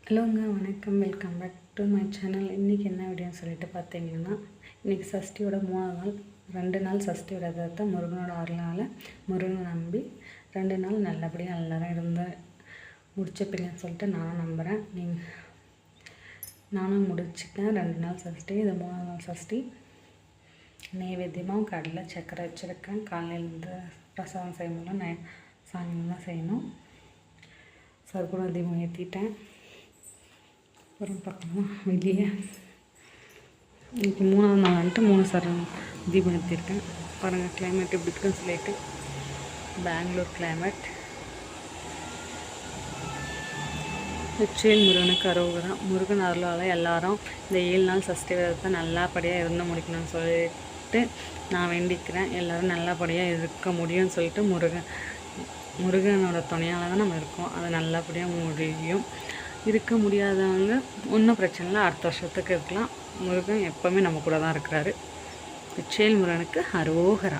ஹலோங்க, வணக்கம். Welcome back to my channel. இன்றைக்கி என்ன வீடியோன்னு சொல்லிட்டு பார்த்தீங்கன்னா, இன்றைக்கி சஷ்டியோட 3ஆவது நாள். 2 நாள் சஷ்டி விரதத்தை முருகனோட அருளால் முருகனை நம்பி 2 நாள் நல்லபடியாக எல்லோரும் இருந்து முடிச்சப்பிங்கன்னு சொல்லிட்டு நானும் நம்புகிறேன். நானும் முடிச்சுட்டேன் 2 நாள் சஷ்டி. இது 3ஆவது நாள் சஷ்டி. நைவேத்தியமாக கடலை சக்கரை வச்சுருக்கேன். காலையிலேருந்து பிரசாதம் செய்ய முடியல, சாயங்காலம் தான் செய்யணும். சர்க்குண தீபம் ஏற்றிட்டேன். அப்புறம் பார்க்கலாம் வெளியே. இன்றைக்கி 3ஆவது நாள் வந்துட்டு 3 தீபம் ஏற்றிருக்கேன். பாருங்கள் கிளைமேட் எப்படி இருக்குன்னு சொல்லிட்டு. பெங்களூர் கிளைமேட். வெற்றிவேல் முருகனுக்கு அரோகரா. முருகன் அருளால் எல்லாரும் இந்த 7 நாள் சஷ்டி விரதத்தை நல்லபடியாக இருந்து முடிக்கணும்னு சொல்லிட்டு நான் வேண்டிக்கிறேன். எல்லோரும் நல்லபடியாக இருக்க முடியும்னு சொல்லிட்டு முருகனோட துணையால் தான் நம்ம இருக்கோம். அது நல்லபடியாக முடியும். இருக்க முடியாதவங்க ஒன்றும் பிரச்சனை இல்லை, அடுத்த வருஷத்துக்கு இருக்கலாம். முருகன் எப்போவுமே நம்ம கூட தான் இருக்கிறாரு. வெற்றிவேல் முருகனுக்கு அரோகரா.